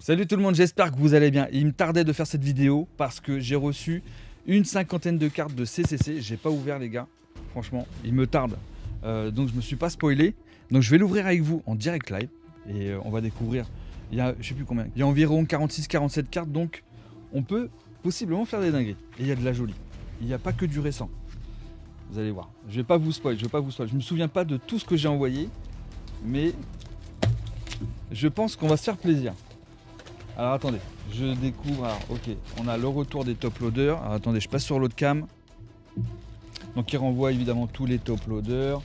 Salut tout le monde, j'espère que vous allez bien. Il me tardait de faire cette vidéo parce que j'ai reçu une cinquantaine de cartes de CCC. J'ai pas ouvert les gars, franchement, il me tarde. Donc je me suis pas spoilé. Donc je vais l'ouvrir avec vous en direct live et on va découvrir. Il y a, je sais plus combien, il y a environ 46-47 cartes, donc on peut possiblement faire des dingueries. Et il y a de la jolie. Il n'y a pas que du récent. Vous allez voir. Je vais pas vous spoil, Je me souviens pas de tout ce que j'ai envoyé, mais je pense qu'on va se faire plaisir. Alors attendez, je découvre. Alors ok, on a le retour des top loaders. Alors attendez, je passe sur l'autre cam. Donc il renvoie évidemment tous les top loaders.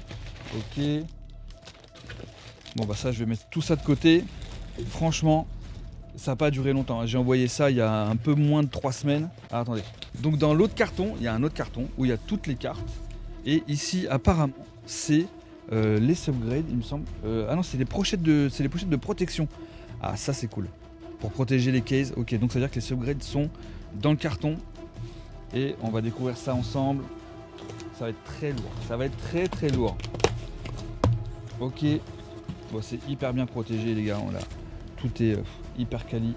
Ok. Bon bah ça, je vais mettre tout ça de côté. Franchement, ça n'a pas duré longtemps. J'ai envoyé ça il y a un peu moins de 3 semaines. Alors attendez. Donc dans l'autre carton, il y a un autre carton où il y a toutes les cartes. Et ici, apparemment, c'est les subgrades, il me semble. Ah non, c'est les pochettes de protection. Ah ça c'est cool. Pour protéger les cases. Ok, donc ça veut dire que les subgrades sont dans le carton. Et on va découvrir ça ensemble. Ça va être très lourd. Ça va être très très lourd. Ok. Bon, c'est hyper bien protégé les gars. Tout est hyper quali.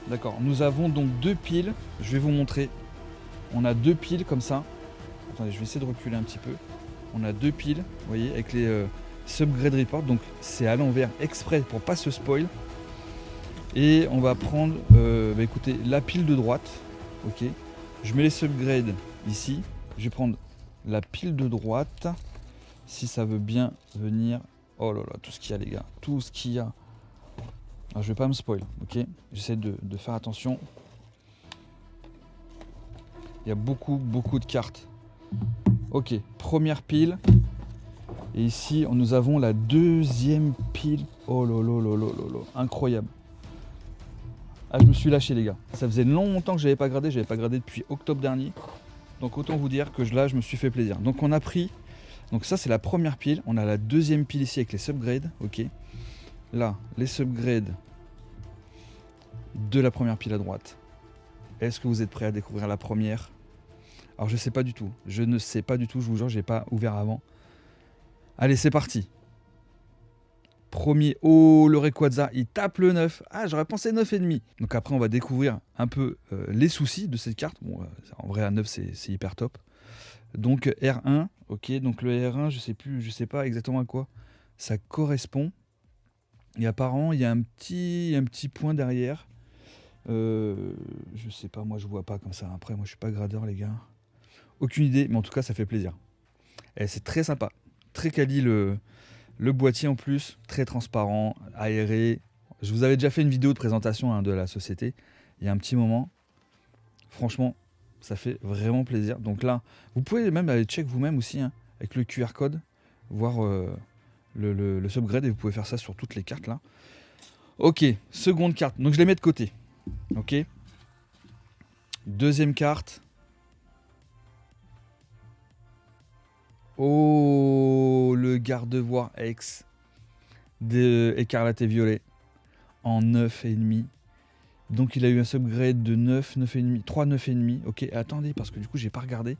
D'accord. Nous avons donc 2 piles. Je vais vous montrer. On a 2 piles comme ça. Attendez, je vais essayer de reculer un petit peu. On a 2 piles, vous voyez, avec les subgrade report. Donc c'est à l'envers exprès pour pas se spoil. Et on va prendre, écoutez, la pile de droite. Ok. Je mets les subgrades ici. Je vais prendre la pile de droite. Si ça veut bien venir. Oh là là, tout ce qu'il y a les gars. Tout ce qu'il y a. Alors, je vais pas me spoil, ok. J'essaie de faire attention. Il y a beaucoup de cartes. Ok, première pile. Et ici, nous avons la deuxième pile. Oh là, incroyable. Ah, je me suis lâché les gars. Ça faisait longtemps que j'avais pas gradé depuis octobre dernier. Donc autant vous dire que là, je me suis fait plaisir. Donc on a pris, donc ça c'est la première pile. On a la deuxième pile ici avec les subgrades, ok. Là, les subgrades de la première pile à droite. Est-ce que vous êtes prêts à découvrir la première ? Alors je sais pas du tout, je ne sais pas du tout, je vous jure, j'ai pas ouvert avant. Allez, c'est parti. Premier, oh le Rayquaza, il tape le 9. Ah, j'aurais pensé 9,5. Donc après, on va découvrir un peu les soucis de cette carte. Bon, en vrai, à 9, c'est hyper top. Donc R1, ok, donc le R1, je sais pas exactement à quoi ça correspond. Et apparemment, il y a un petit point derrière. Je sais pas, moi je vois pas comme ça. Après, moi je suis pas gradeur, les gars. Aucune idée, mais en tout cas, ça fait plaisir. Et c'est très sympa. Très quali le boîtier en plus. Très transparent, aéré. Je vous avais déjà fait une vidéo de présentation de la société il y a un petit moment. Franchement, ça fait vraiment plaisir. Donc là, vous pouvez même aller check vous-même aussi, hein, avec le QR code, voir le subgrade. Et vous pouvez faire ça sur toutes les cartes là. Ok, seconde carte. Donc je les mets de côté. Ok. Deuxième carte. Oh, le garde-voie ex de Écarlate et Violet en 9,5. Donc il a eu un subgrade de 9, 9,5, 3, 9,5. Ok, attendez, parce que du coup, j'ai pas regardé.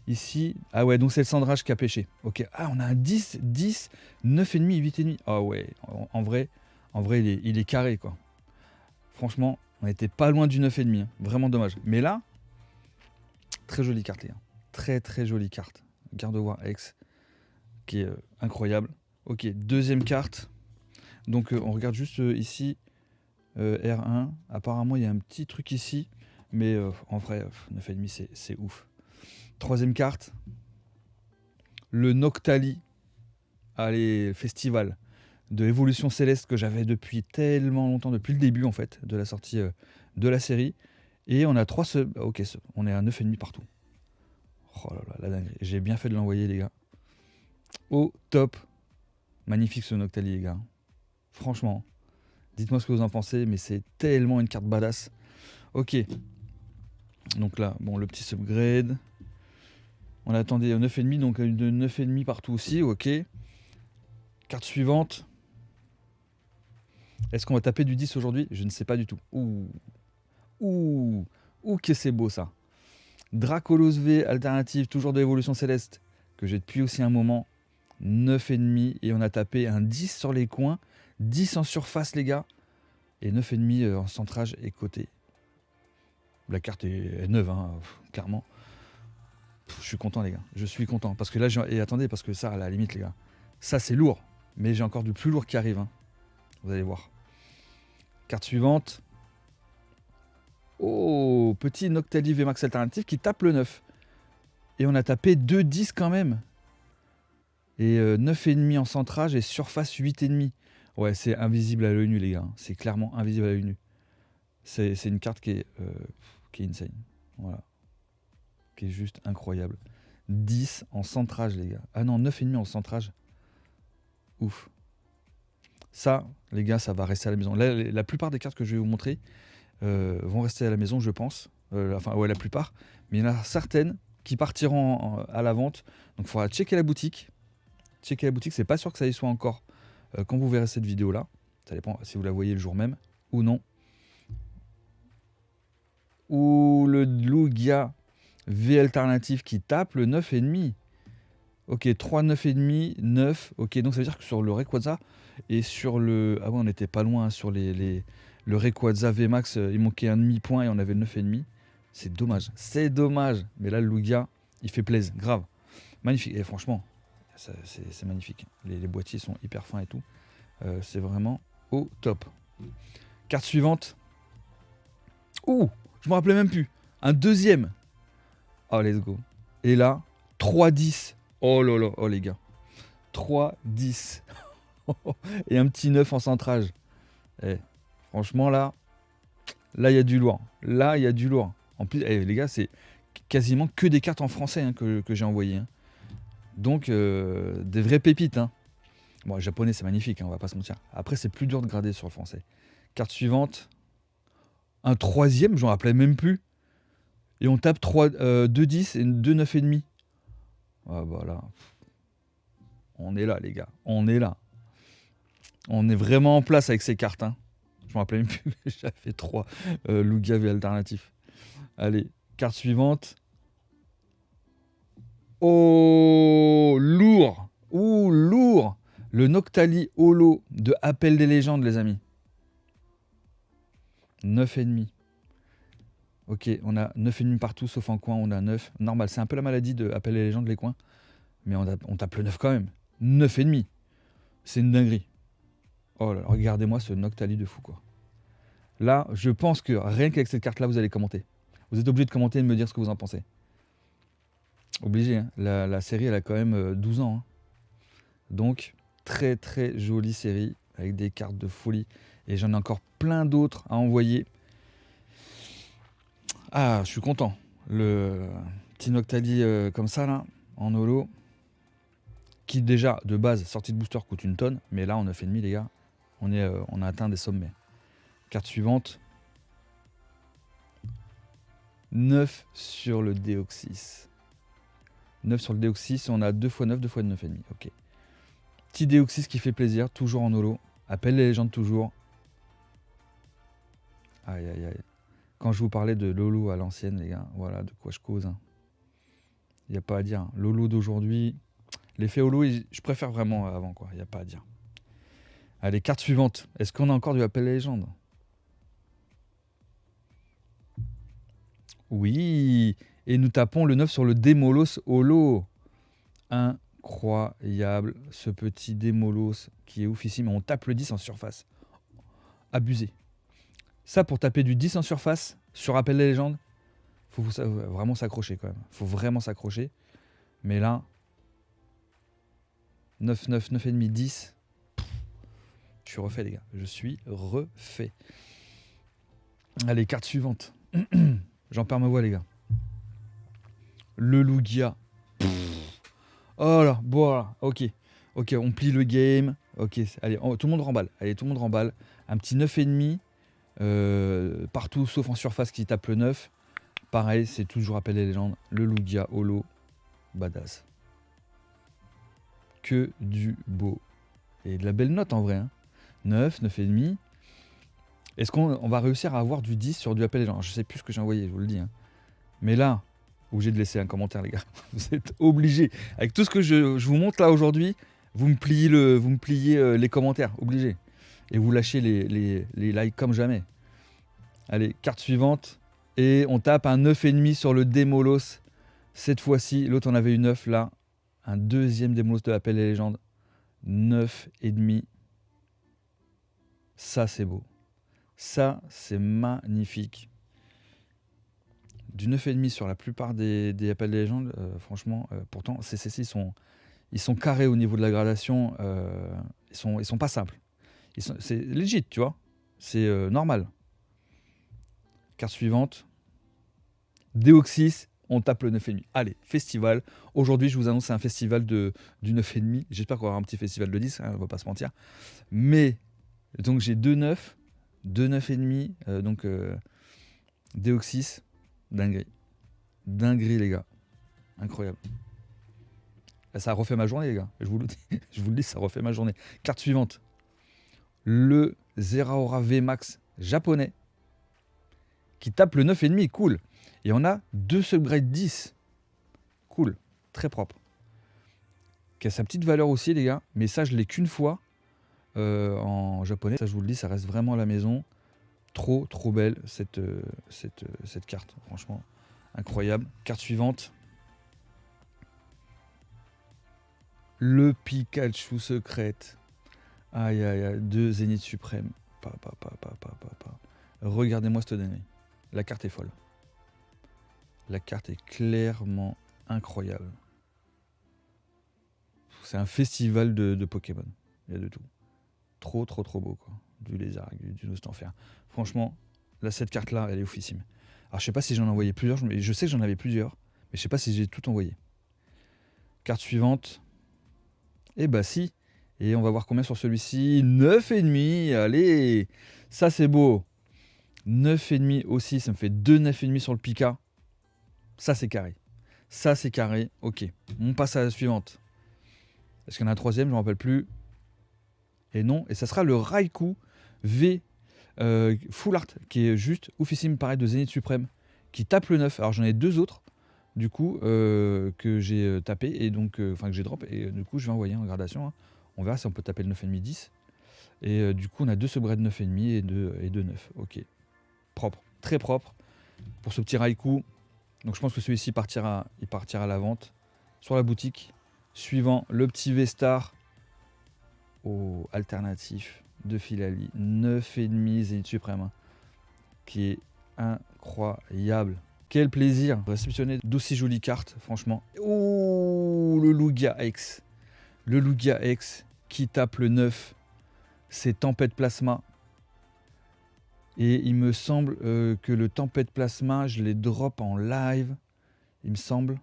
Ici, ah ouais, donc c'est le Sandrage qui a pêché. Ok, ah, on a un 10, 10, 9,5, 8,5. Ah ouais, en vrai il est carré, quoi. Franchement, on était pas loin du 9,5. Hein. Vraiment dommage. Mais là, très jolie carte, les gars. Très, très jolie carte. Garde-voie X, qui est incroyable. Ok, deuxième carte. Donc on regarde juste ici, R1. Apparemment, il y a un petit truc ici. Mais en vrai, 9,5, c'est ouf. Troisième carte. Le Noctali. Allez, festival de Évolution Céleste que j'avais depuis tellement longtemps, depuis le début en fait, de la sortie de la série. Et on a 3 subs. Ok, on est à 9,5 partout. Oh là là, la dinguerie. J'ai bien fait de l'envoyer, les gars. Au top. Magnifique ce Noctali, les gars. Franchement. Dites-moi ce que vous en pensez, mais c'est tellement une carte badass. Ok. Donc là, bon, le petit subgrade. On attendait 9,5, donc de 9,5 partout aussi. Ok. Carte suivante. Est-ce qu'on va taper du 10 aujourd'hui ? Je ne sais pas du tout. Ouh, que c'est beau ça. Dracolos V alternative, toujours de l'évolution céleste, que j'ai depuis aussi un moment. 9,5 et on a tapé un 10 sur les coins. 10 en surface, les gars. Et 9,5 en centrage et côté. La carte est neuve, hein, clairement. Je suis content, les gars. Je suis content. Parce que là, et attendez, parce que ça, à la limite, les gars, ça, c'est lourd. Mais j'ai encore du plus lourd qui arrive. Hein. Vous allez voir. Carte suivante. Oh, petit Noctali VMAX alternatif qui tape le 9. Et on a tapé 2,10 quand même. Et 9,5 en centrage et surface 8,5. Ouais, c'est invisible à l'œil nu, les gars. C'est clairement invisible à l'œil nu. C'est une carte qui est insane. Voilà. Qui est juste incroyable. 10 en centrage, les gars. Ah non, 9,5 en centrage. Ouf. Ça, les gars, ça va rester à la maison. Là, la plupart des cartes que je vais vous montrer vont rester à la maison, je pense. Enfin, ouais, la plupart. Mais il y en a certaines qui partiront à la vente. Donc, il faudra checker la boutique. Checker la boutique, c'est pas sûr que ça y soit encore quand vous verrez cette vidéo-là. Ça dépend si vous la voyez le jour même ou non. Ou le Lugia V alternatif qui tape le 9,5. Ok, 3, 9,5, 9. Ok, donc ça veut dire que sur le Rayquaza et sur le... Ah ouais, on n'était pas loin, hein, sur le Rayquaza VMAX, il manquait un demi-point et on avait le 9,5. C'est dommage, c'est dommage. Mais là, le Lugia, il fait plaisir, grave. Magnifique, et franchement, c'est magnifique. Les boîtiers sont hyper fins et tout. C'est vraiment au top. Carte suivante. Ouh, je me rappelais même plus. Un deuxième. Oh, let's go. Et là, 3-10. Oh là là, oh les gars. 3-10. Et un petit 9 en centrage. Eh, franchement, là, il y a du lourd. Là, il y a du lourd. En plus, les gars, c'est quasiment que des cartes en français hein, que j'ai envoyées. Hein. Donc, des vraies pépites. Hein. Bon, le japonais, c'est magnifique, hein, on va pas se mentir. Après, c'est plus dur de grader sur le français. Carte suivante. Un troisième, je m'en rappelais même plus. Et on tape 2-10 et 2 9,5. Ah bah là. On est là, les gars. On est là. On est vraiment en place avec ces cartes. Hein. Je me rappelais même plus. J'avais 3 Lugia V alternatifs. Allez, carte suivante. Oh, lourd. Ouh, lourd. Le Noctali Holo de Appel des légendes, les amis. 9,5. Ok, on a 9,5 partout, sauf en coin, on a 9. Normal, c'est un peu la maladie de Appel des légendes, les coins. Mais on tape le 9 quand même. 9,5. C'est une dinguerie. Oh là là, regardez-moi ce Noctali de fou, quoi. Là, je pense que rien qu'avec cette carte-là, vous allez commenter. Vous êtes obligé de commenter et de me dire ce que vous en pensez. Obligé, hein. La série, elle a quand même 12 ans. Hein. Donc, très très jolie série, avec des cartes de folie. Et j'en ai encore plein d'autres à envoyer. Ah, je suis content. Le petit Noctali comme ça, là, en holo, qui déjà, de base, sortie de booster, coûte une tonne. Mais là, en 9,5, les gars, on a atteint des sommets. Carte suivante. 9 sur le Deoxys. 9 sur le Deoxys, on a 2 x 9, 2 x 9,5. Ok. Petit Deoxys qui fait plaisir, toujours en holo. Appelle les légendes toujours. Aïe aïe aïe. Quand je vous parlais de Lolo à l'ancienne, les gars, voilà de quoi je cause. Hein. Il n'y a pas à dire. Lolo d'aujourd'hui, l'effet holo, je préfère vraiment avant, quoi. Il n'y a pas à dire. Allez, carte suivante. Est-ce qu'on a encore du Appel les légendes? Oui. Et nous tapons le 9 sur le Démolos holo. Incroyable, ce petit Démolos qui est oufissime. On tape le 10 en surface. Abusé. Ça, pour taper du 10 en surface, sur Appel des légendes, faut vraiment s'accrocher quand même. Faut vraiment s'accrocher. Mais là, 9, 9, 9,5, 10. Je suis refait, les gars. Je suis refait. Allez, carte suivante. J'en perds ma voix, les gars. Le Lugia. Oh là, voilà. Ok. Ok, on plie le game. Ok, allez, tout le monde remballe. Allez, tout le monde remballe. Un petit 9,5. Partout sauf en surface qui tape le 9. Pareil, c'est toujours Appel des légendes. Le Lugia holo. Badass. Que du beau. Et de la belle note en vrai. Hein. 9, 9,5. Est-ce qu'on va réussir à avoir du 10 sur du Appel des légendes? Je sais plus ce que j'ai envoyé, je vous le dis. Hein. Mais là, obligé de laisser un commentaire, les gars. Vous êtes obligés. Avec tout ce que je vous montre là aujourd'hui, vous me pliez les commentaires. Obligé. Et vous lâchez les likes comme jamais. Allez, carte suivante. Et on tape un 9,5 sur le Démolos. Cette fois-ci, l'autre on avait eu 9 là. Un deuxième Démolos de Appel des légendes. 9,5. Ça c'est beau. Ça c'est magnifique. Du 9,5 sur la plupart des Appels des légendes, franchement, pourtant CCC ils sont carrés au niveau de la gradation. Ils sont pas simples. C'est legit, tu vois. C'est normal. Carte suivante. Deoxys, on tape le 9,5. Allez, festival. Aujourd'hui, je vous annonce un festival du 9,5. J'espère qu'on aura un petit festival de 10, hein, on va pas se mentir. Mais, donc j'ai 2,9, 2,9,5. Donc, Deoxys, dinguerie. Dinguerie, les gars. Incroyable. Ça a refait ma journée, les gars. Je vous le dis, ça refait ma journée. Carte suivante. Le Zeraora VMAX japonais qui tape le 9,5. Cool. Et on a 2 subgrades 10. Cool. Très propre. Qui a sa petite valeur aussi, les gars. Mais ça, je l'ai qu'une fois en japonais. Ça, je vous le dis, ça reste vraiment à la maison. Trop belle cette carte. Franchement, incroyable. Carte suivante. Le Pikachu secrète. Aïe, aïe, aïe. 2 Zénith suprême. Regardez-moi cette dinguerie. La carte est folle. La carte est clairement incroyable. C'est un festival de Pokémon. Il y a de tout. Trop beau, quoi. Du lézard, du Nostanfer. Franchement, là, cette carte-là, elle est oufissime. Alors, je sais pas si j'en ai envoyé plusieurs. Je sais que j'en avais plusieurs. Mais je sais pas si j'ai tout envoyé. Carte suivante. Eh bah si. Et on va voir combien sur celui-ci. 9,5. Allez. Ça, c'est beau. 9,5 aussi. Ça me fait 2 9,5 sur le Pika. Ça, c'est carré. Ça, c'est carré. Ok. On passe à la suivante. Est-ce qu'il y en a un troisième? Je ne me rappelle plus. Et non. Et ça sera le Raikou V Full Art, qui est juste oufissime, pareil, de Zénith Suprême, qui tape le 9. Alors, j'en ai 2 autres, du coup, que j'ai tapé, et donc, enfin, que j'ai drop, et du coup, je vais envoyer en gradation. Hein. On verra si on peut taper le 9,5 10. Et du coup, on a 2 subgrades 9,5 et 2 9. Ok. Propre. Très propre. Pour ce petit Raikou. Donc je pense que celui-ci partira à la vente sur la boutique. Suivant, le petit V-Star au alternatif de Filali. 9,5 Zénith Suprême. Hein, qui est incroyable. Quel plaisir de réceptionner d'aussi jolies cartes, franchement. Oh, le Lugia X. Le Lugia X qui tape le 9. C'est Tempête Plasma. Et il me semble que le Tempête Plasma, je les drop en live, il me semble.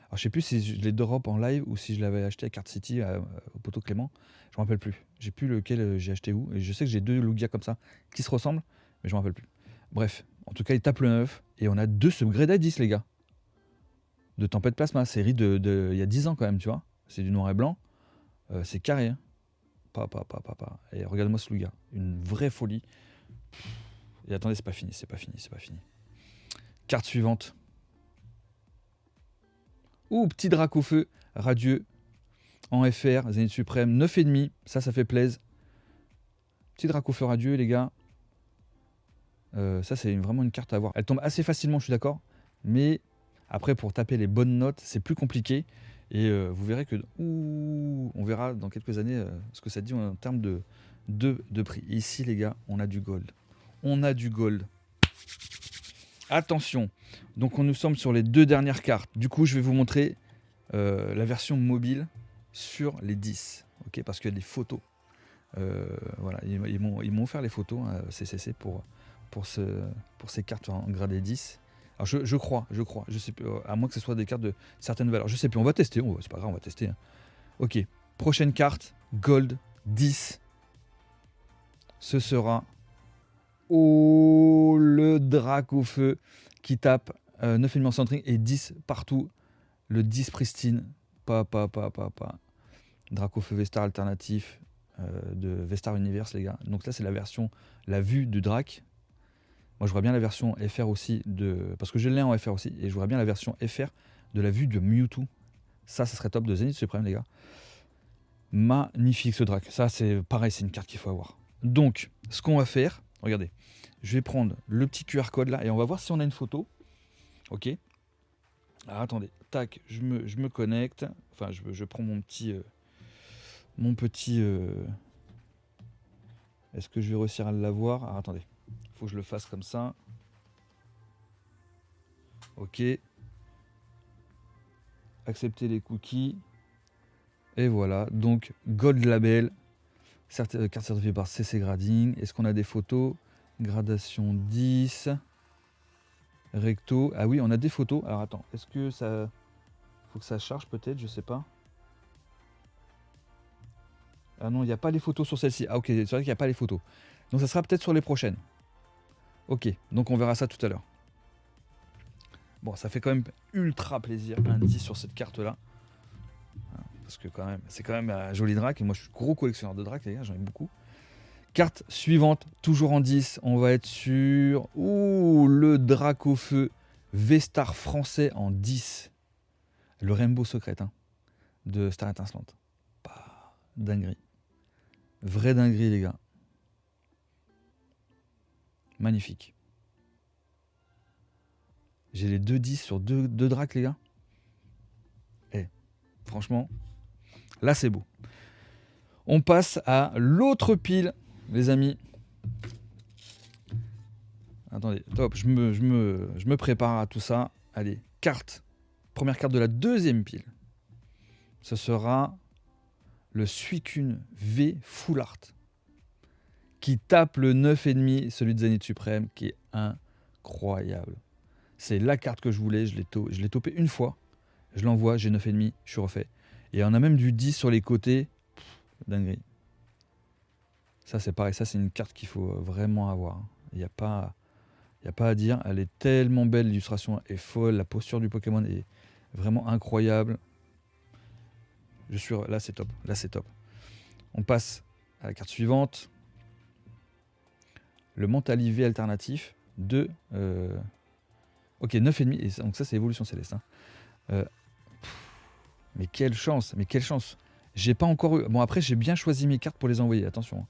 Alors je sais plus si je les drop en live ou si je l'avais acheté à Card City au poteau Clément. Je me rappelle plus. J'ai plus lequel j'ai acheté où. Et je sais que j'ai 2 Lugia comme ça qui se ressemblent, mais je me rappelle plus. Bref, en tout cas, il tape le 9 et on a 2 subgrades à 10, les gars. De Tempête Plasma, série de il y a 10 ans quand même, tu vois. C'est du noir et blanc. C'est carré. Hein. Et regarde-moi ce Lugia. Une vraie folie. Et attendez, c'est pas fini. Carte suivante. Ouh, petit Dracofeu radieux en FR, Zénith Suprême, 9,5. Ça fait plaisir. Petit Dracofeu radieux, les gars. Ça, c'est vraiment une carte à avoir. Elle tombe assez facilement, je suis d'accord. Mais après, pour taper les bonnes notes, c'est plus compliqué. Et vous verrez que... on verra dans quelques années ce que ça dit en termes de prix. Et ici, les gars, on a du gold. On a du gold. Attention. Donc, nous sommes sur les 2 dernières cartes. Du coup, je vais vous montrer la version mobile sur les 10. Okay, parce qu'il y a des photos. Voilà, ils m'ont offert les photos CCC pour ces cartes en gradé 10. Alors, je crois. Je sais plus, à moins que ce soit des cartes de certaines valeurs. Je sais plus. On va tester. C'est pas grave, on va tester. Hein. Ok. Prochaine carte. Gold 10. Ce sera... Oh, le Dracofeu qui tape 9,5 en centring et 10 partout. Le 10 pristine. Dracofeu V-Star alternatif de V-Star Universe, les gars. Donc là, c'est la vue du Drac. Moi, je vois bien la version FR aussi parce que je l'ai en FR aussi. Et je vois bien la version FR de la vue de Mewtwo. Ça serait top de Zénith Suprême, les gars. Magnifique ce Drac. Ça, c'est pareil, c'est une carte qu'il faut avoir. Donc, ce qu'on va faire, regardez, je vais prendre le petit QR code là et on va voir si on a une photo. Ok. Alors attendez, tac, je me connecte. Enfin, je prends mon petit... Est-ce que je vais réussir à l'avoir? Alors attendez, il faut que je le fasse comme ça. Ok. Accepter les cookies. Et voilà, donc Gold Label, carte certifiée par CC Grading. Est-ce qu'on a des photos? Gradation 10. Recto. Ah oui, on a des photos. Alors attends, est-ce que ça... Faut que ça charge peut-être, je sais pas. Ah non, il n'y a pas les photos sur celle-ci. Ah ok, c'est vrai qu'il n'y a pas les photos. Donc ça sera peut-être sur les prochaines. Ok, donc on verra ça tout à l'heure. Bon, ça fait quand même ultra plaisir, un 10 sur cette carte-là. Parce que quand même, c'est quand même un joli drac. Et moi, je suis gros collectionneur de drac, les gars, j'en ai beaucoup. Carte suivante, toujours en 10. On va être sur... Ouh, le drac au feu V-Star français en 10. Le Rainbow Secret, hein, de Star Étincelante. Bah, dinguerie. Vraie dinguerie, les gars. Magnifique. J'ai les 2-10 sur deux dracs, les gars. Eh, franchement, là, c'est beau. On passe à l'autre pile, les amis. Attendez, top, je me prépare à tout ça. Allez, carte. Première carte de la deuxième pile. Ce sera le Suicune V Full Art. Qui tape le 9,5, celui de Zénith Suprême, qui est incroyable. C'est la carte que je voulais, je l'ai topé une fois. Je l'envoie, j'ai 9,5, je suis refait. Et on a même du 10 sur les côtés. Dinguerie. Ça, c'est pareil, ça, c'est une carte qu'il faut vraiment avoir. Il n'y a pas à dire. Elle est tellement belle, l'illustration est folle, la posture du Pokémon est vraiment incroyable. Là, c'est top. Là, c'est top. On passe à la carte suivante. Le Mentalivé alternatif de... Ok, 9,5. Et donc ça, c'est Évolution Céleste. Hein. Mais quelle chance, mais quelle chance. J'ai pas encore eu... Bon, après, j'ai bien choisi mes cartes pour les envoyer, attention.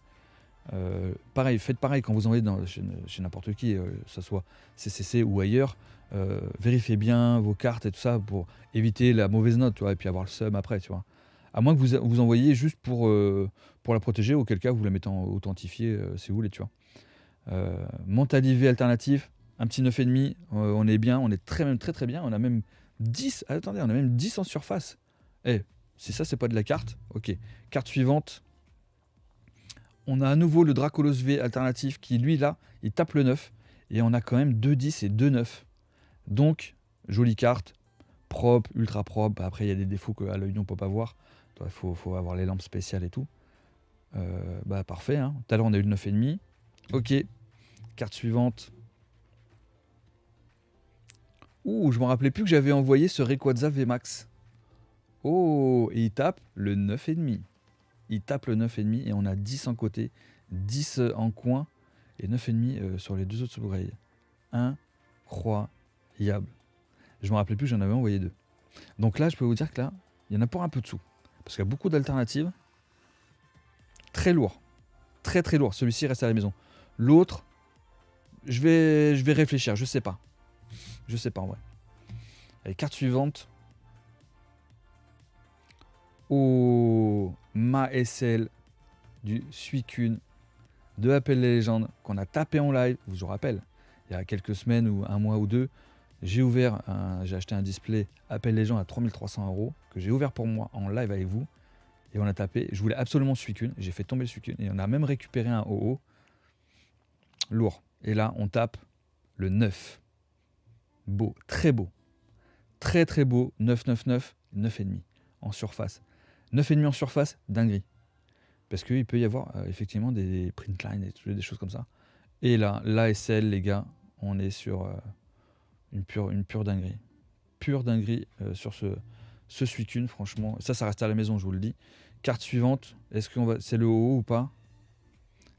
Pareil, faites pareil quand vous envoyez chez n'importe qui, que ce soit CCC ou ailleurs. Vérifiez bien vos cartes et tout ça pour éviter la mauvaise note, tu vois, et puis avoir le seum après, tu vois. À moins que vous envoyiez juste pour la protéger, auquel cas vous la mettez en authentifié si vous voulez, tu vois. Mentalivé alternatif, un petit 9,5, on est bien, on est très bien. On a même 10, attendez, on a même 10 en surface. Si ça, c'est pas de la carte, ok. Carte suivante. On a à nouveau le Dracolos V alternatif qui, lui, là, il tape le 9. Et on a quand même 2-10 et 2-9. Donc, jolie carte, propre, ultra propre. Après, il y a des défauts qu'à l'œil, on ne peut pas voir. Il faut avoir les lampes spéciales et tout. Parfait. Hein. Tout à l'heure, on a eu le 9,5. Ok. Carte suivante. Ouh, je ne me rappelais plus que j'avais envoyé ce Rayquaza VMAX. Oh, et il tape le 9,5. Il tape le 9,5 et on a 10 en côté, 10 en coin et 9,5 sur les deux autres sous-grailles. Incroyable. Je me rappelais plus que j'en avais envoyé 2. Donc là, je peux vous dire que là, il y en a pour un peu de sous. Parce qu'il y a beaucoup d'alternatives. Très lourd. Très très lourd. Celui-ci reste à la maison. L'autre, je vais réfléchir. Je sais pas. Je sais pas en vrai. Allez, carte suivante. Oh, ma SL du Suicune de Appel les légendes qu'on a tapé en live. Je vous rappelle, il y a quelques semaines ou un mois ou deux, j'ai acheté un display Appel Légende à 3300 € que j'ai ouvert pour moi en live avec vous et on a tapé. Je voulais absolument Suicune, j'ai fait tomber le Suicune et on a même récupéré un OO lourd. Et là, on tape le 9. Beau, très beau. Très très beau, 999, 9,5 en surface. 9,5 en surface, dinguerie. Parce qu'il peut y avoir effectivement des print lines et des choses comme ça. Et là, l'ASL, les gars, on est sur une pure dinguerie. Pure dinguerie sur ce Suicune, franchement. Ça reste à la maison, je vous le dis. Carte suivante, c'est le haut ou pas?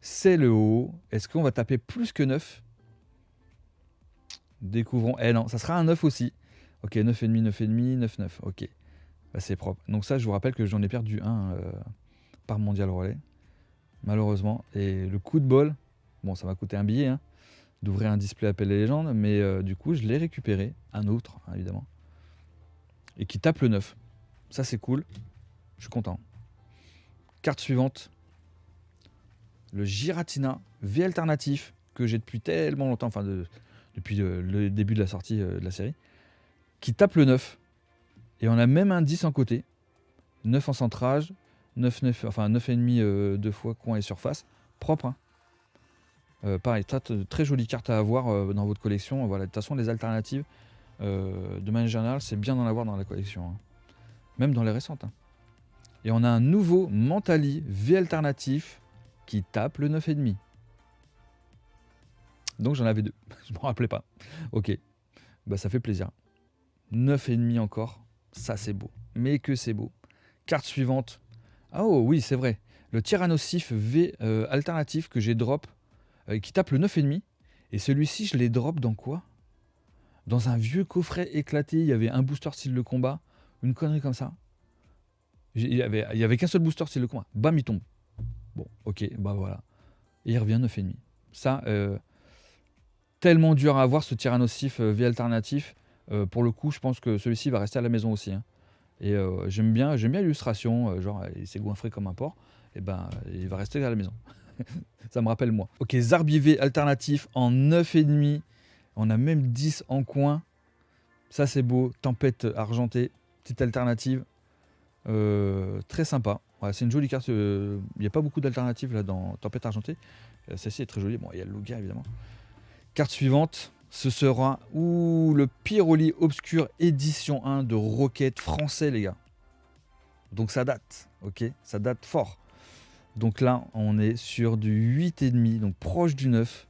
C'est le haut. Est-ce qu'on va taper plus que 9? Découvrons. Non, ça sera un 9 aussi. Ok, 9,5, 9,5, 9,9. Ok. Bah, c'est propre. Donc ça, je vous rappelle que j'en ai perdu un par Mondial Relais. malheureusement. Et le coup de bol, bon, ça m'a coûté un billet, hein, d'ouvrir un display Appel des légendes, mais du coup, je l'ai récupéré, un autre, hein, évidemment, et qui tape le 9. Ça, c'est cool, je suis content. Carte suivante, le Giratina V alternatif, que j'ai depuis tellement longtemps, enfin, depuis le début de la sortie de la série, qui tape le 9. Et on a même un 10 en côté, 9 en centrage, 9, 9, enfin 9,5 deux fois coin et surface, propre, hein. Pareil, très jolie carte à avoir dans votre collection. Voilà, de toute façon, les alternatives, de manière générale, c'est bien d'en avoir dans la collection, hein. Même dans les récentes, hein. Et on a un nouveau Mentali V alternatif qui tape le 9,5. Donc j'en avais deux, je ne me rappelais pas. Ok, bah ça fait plaisir. 9,5 encore, ça c'est beau. Mais que c'est beau. Carte suivante. Ah oh oui, c'est vrai. Le Tyrannosif V alternatif que j'ai drop, qui tape le 9,5. Et celui-ci, je l'ai drop dans quoi? Dans un vieux coffret éclaté, il y avait un booster style de combat, une connerie comme ça. Il y avait qu'un seul booster style de combat. Bam, il tombe. Bon, ok, bah voilà. Et il revient 9,5. Ça, tellement dur à avoir ce Tyrannosif V alternatif. Pour le coup, je pense que celui-ci va rester à la maison aussi, hein. Et j'aime bien l'illustration, genre il s'est goinfré comme un porc, et ben il va rester à la maison. Ça me rappelle moi. Ok, Zarbivé alternatif en 9,5. On a même 10 en coin. Ça c'est beau. Tempête argentée, petite alternative. Très sympa. Ouais, c'est une jolie carte. Il n'y a pas beaucoup d'alternatives là dans Tempête argentée. Celle-ci est très jolie. Bon, il y a le Lugia évidemment. Carte suivante, ce sera le Pyroli Obscur édition 1 de Rocket français, les gars. Donc ça date, ok? Ça date fort. Donc là, on est sur du 8,5, donc proche du 9.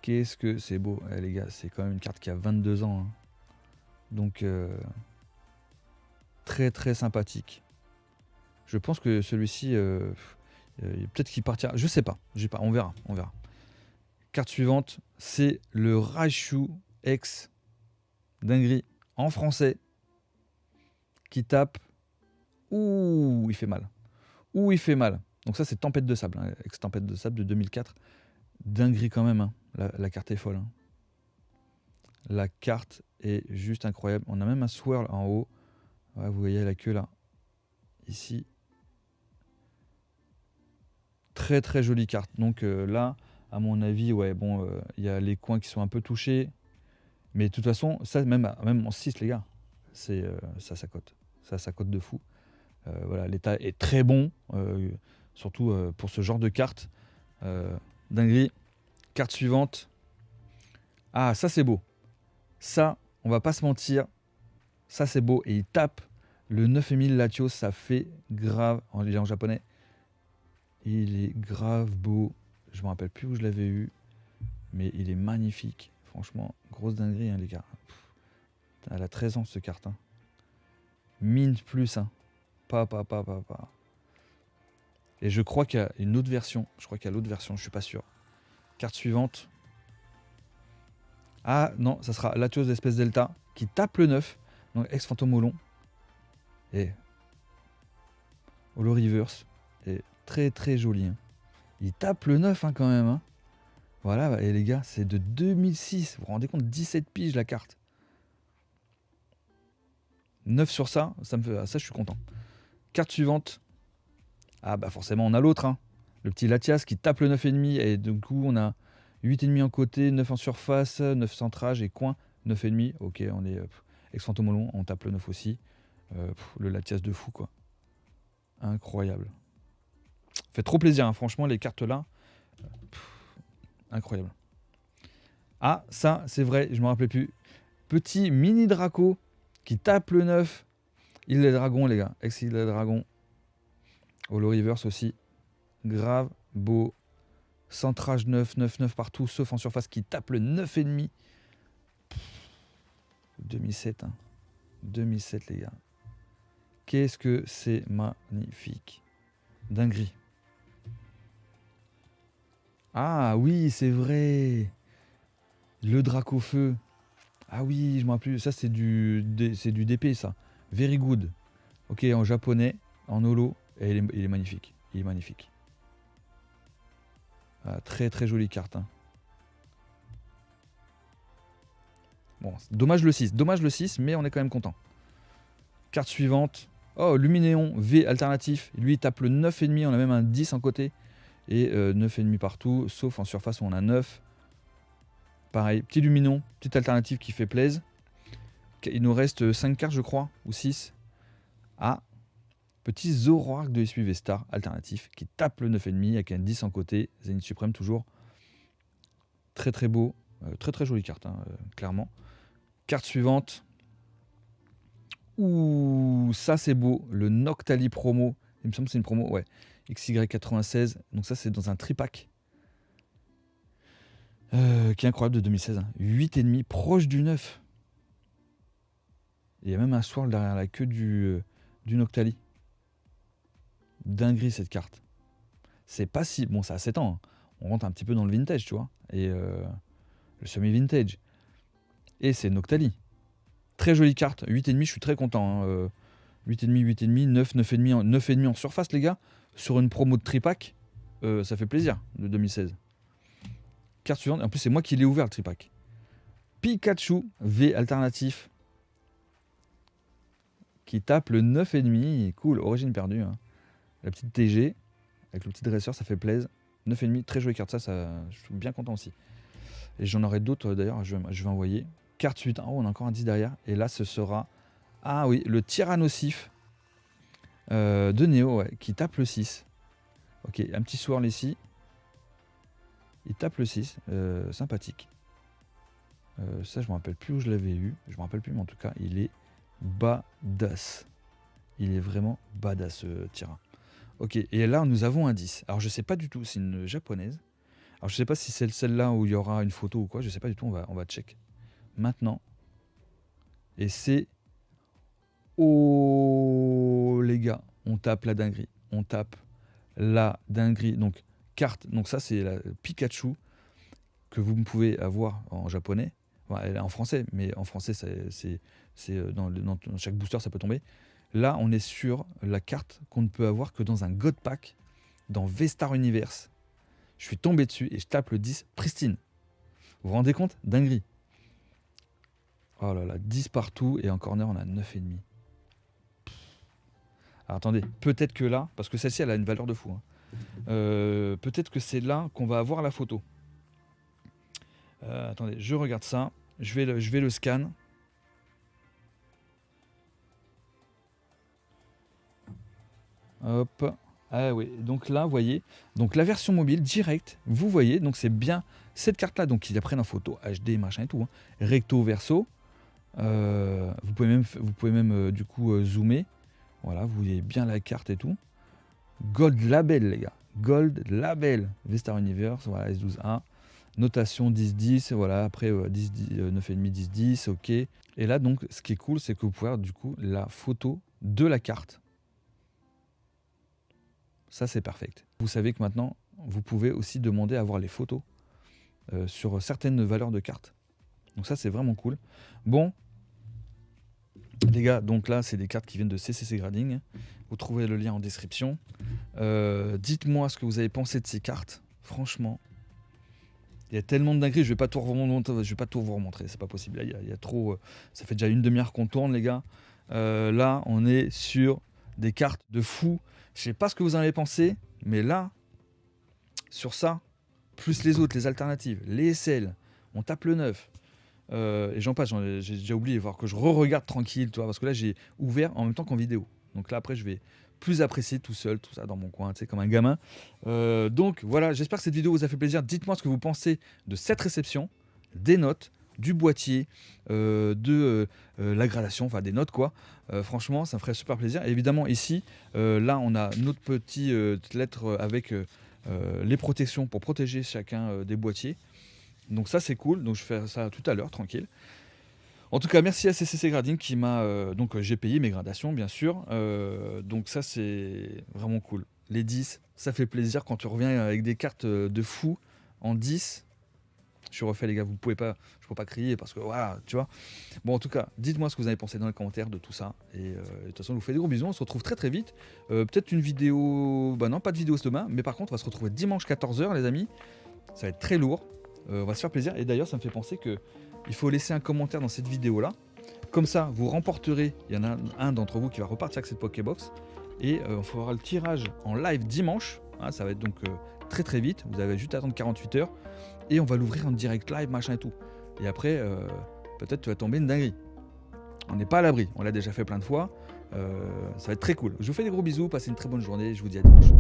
Qu'est-ce que c'est beau, les gars. C'est quand même une carte qui a 22 ans, hein. Donc très très sympathique. Je pense que celui-ci, peut-être qu'il partira. Je sais pas, on verra, on verra. Carte suivante, c'est le Raichu X dinguerie en français qui tape. Ouh, il fait mal. Ouh, il fait mal. Donc ça, c'est Tempête de Sable, hein, Ex-Tempête de Sable de 2004. Dinguerie quand même, hein. La carte est folle, hein. La carte est juste incroyable. On a même un swirl en haut. Ouais, vous voyez la queue là. Ici. Très très jolie carte. Donc là, à mon avis, ouais, bon, y a les coins qui sont un peu touchés. Mais de toute façon, ça, même en 6, les gars, c'est ça cote. Ça cote de fou. Voilà, l'état est très bon, surtout pour ce genre de carte. Dinguerie. Carte suivante. Ah, ça c'est beau. Ça, on va pas se mentir. Ça c'est beau. Et il tape le 9000 Latios. Ça fait grave. Il est en japonais. Il est grave beau. Je me rappelle plus où je l'avais eu. Mais il est magnifique. Franchement, grosse dinguerie, hein, les gars. Elle a 13 ans, cette carte, hein. Mint plus, hein. Pas. Et je crois qu'il y a une autre version. Je suis pas sûr. Carte suivante. Ah non, ça sera Latios d'espèce Delta qui tape le 9. Donc ex-Fantôme Et Holo Reverse. Et très très joli, hein. Il tape le 9, hein, quand même, hein. Voilà, et les gars, c'est de 2006. Vous vous rendez compte, 17 piges la carte. 9 sur ça, ça je suis content. Carte suivante. Ah bah forcément, on a l'autre, hein. Le petit Latias qui tape le 9,5. Et du coup, on a 8,5 en côté, 9 en surface, 9 centrage et coin, 9,5. Ok, on est ex-Fantôme, on tape le 9 aussi. Le Latias de fou, quoi. Incroyable. Fait trop plaisir, hein. Franchement, les cartes là. Incroyable. Ah, ça, c'est vrai, je me rappelais plus. Petit mini Draco qui tape le 9. Île des Dragons, les gars. Ex-Île des Dragons. Holo Reverse aussi. Grave beau. Centrage 9, 9, 9 partout, sauf en surface qui tape le 9,5. 2007, hein. 2007, les gars. Qu'est-ce que c'est magnifique. Dinguerie. Ah oui, c'est vrai. Le Draco Feu. Ah oui, je me rappelle plus. Ça, c'est du DP, ça. Very good. Ok, en japonais, en holo. Et il est magnifique. il est magnifique. Ah, très très jolie carte. Hein. Bon, dommage le 6, mais on est quand même content. Carte suivante. Oh, Luminéon V alternatif. Lui, il tape le 9,5. On a même un 10 en côté. Et 9,5 partout, sauf en surface où on a 9. Pareil, petit Luminon, petite alternative qui fait plaisir. Il nous reste 5 cartes, je crois, ou 6. Ah, petit Zoroark de SPV Star alternatif qui tape le 9,5 avec un 10 en côté. Zénith Suprême toujours. Très très beau. Très très jolie carte, hein, clairement. Carte suivante. Ouh, ça c'est beau. Le Noctali promo. Il me semble que c'est une promo, ouais. XY96. Donc ça c'est dans un tripack. Qui est incroyable de 2016. Hein. 8,5 proche du 9. Il y a même un swirl derrière la queue du Noctali. Dinguerie cette carte. C'est pas si... Bon, ça a 7 ans. Hein. On rentre un petit peu dans le vintage, tu vois. Et le semi-vintage. Et c'est Noctali. Très jolie carte. 8,5, je suis très content. Hein. 8,5, 9, 9,5 en surface, les gars. Sur une promo de tripack, ça fait plaisir, de 2016. Carte suivante. En plus, c'est moi qui l'ai ouvert, le tripack. Pikachu V alternatif. Qui tape le 9,5. Cool, origine perdue. Hein. La petite TG. Avec le petit dresseur, ça fait plaisir. 9,5, très jolie carte. Ça, je suis bien content aussi. Et j'en aurai d'autres d'ailleurs, je vais envoyer. Carte suite. Oh, on a encore un 10 derrière. Et là, ce sera... Ah oui, le Tyrannosif de Néo, ouais, qui tape le 6. Ok, un petit swirl ici. Il tape le 6. Sympathique. Ça, je me rappelle plus où je l'avais eu. Je me rappelle plus, mais en tout cas, il est badass. Il est vraiment badass, ce Tyra. Ok, et là, nous avons un 10. Alors, je sais pas du tout, c'est une japonaise. Alors, je sais pas si c'est celle-là où il y aura une photo ou quoi. Je sais pas du tout, on va check. Maintenant. Et c'est... Oh, les gars, on tape la dinguerie. On tape la dinguerie. Donc, carte. Donc, ça, c'est la Pikachu que vous pouvez avoir en japonais. Enfin, elle est en français, mais en français, c'est dans chaque booster, ça peut tomber. Là, on est sur la carte qu'on ne peut avoir que dans un God Pack dans V-Star Universe. Je suis tombé dessus et je tape le 10 pristine. Vous vous rendez compte? Dinguerie. Oh là là, 10 partout et en corner, on a 9,5. Alors attendez, peut-être que là, parce que celle-ci, elle a une valeur de fou. Hein. Peut-être que c'est là qu'on va avoir la photo. Attendez, je regarde ça. Je vais le scan. Hop. Ah oui, donc là, vous voyez. Donc la version mobile, direct, vous voyez. Donc c'est bien cette carte-là. Donc ils apprennent en photo, HD, machin et tout. Hein. Recto, verso. Vous pouvez même du coup zoomer. Voilà, vous voyez bien la carte et tout. Gold Label, les gars. Gold Label. V-Star Universe, voilà, S12A. Notation 10-10, voilà, après 9,5, 10-10, ok. Et là, donc, ce qui est cool, c'est que vous pouvez avoir du coup la photo de la carte. Ça, c'est parfait. Vous savez que maintenant, vous pouvez aussi demander à avoir les photos sur certaines valeurs de cartes. Donc ça, c'est vraiment cool. Bon, les gars, donc là, c'est des cartes qui viennent de CCC Grading. Vous trouvez le lien en description. Dites-moi ce que vous avez pensé de ces cartes. Franchement, il y a tellement de dingueries, je vais pas tout vous remontrer, c'est pas possible. Là, il y a trop. Ça fait déjà une demi-heure qu'on tourne, les gars. Là, on est sur des cartes de fou. Je sais pas ce que vous en avez pensé, mais là, sur ça, plus les autres, les alternatives, les SL, on tape le 9. Et j'en passe, j'ai déjà oublié, voir que je re-regarde tranquille, toi, parce que là, j'ai ouvert en même temps qu'en vidéo. Donc là, après, je vais plus apprécier tout seul, tout ça dans mon coin, tu sais, comme un gamin. Donc voilà, j'espère que cette vidéo vous a fait plaisir. Dites-moi ce que vous pensez de cette réception, des notes, du boîtier, de la gradation, enfin des notes quoi. Franchement, ça me ferait super plaisir. Et évidemment, ici, là, on a notre petite lettre avec les protections pour protéger chacun des boîtiers. Donc ça, c'est cool. Donc je fais ça tout à l'heure, tranquille. En tout cas, merci à CCC Grading qui m'a... donc j'ai payé mes gradations, bien sûr. Donc ça, c'est vraiment cool. Les 10, ça fait plaisir quand tu reviens avec des cartes de fou en 10. Je suis refait les gars, je peux pas crier parce que voilà, tu vois. Bon en tout cas, dites-moi ce que vous avez pensé dans les commentaires de tout ça. Et de toute façon, je vous fais des gros bisous, on se retrouve très très vite. Peut-être une vidéo, bah non pas de vidéo ce demain, mais par contre on va se retrouver dimanche 14h les amis. Ça va être très lourd, on va se faire plaisir. Et d'ailleurs ça me fait penser que il faut laisser un commentaire dans cette vidéo là. Comme ça, vous remporterez, il y en a un d'entre vous qui va repartir avec cette Pokébox. Et on fera le tirage en live dimanche. Hein, ça va être donc très très vite. Vous avez juste à attendre 48 heures. Et on va l'ouvrir en direct live, machin et tout. Et après, peut-être tu vas tomber une dinguerie. On n'est pas à l'abri. On l'a déjà fait plein de fois. Ça va être très cool. Je vous fais des gros bisous. Passez une très bonne journée. Je vous dis à dimanche.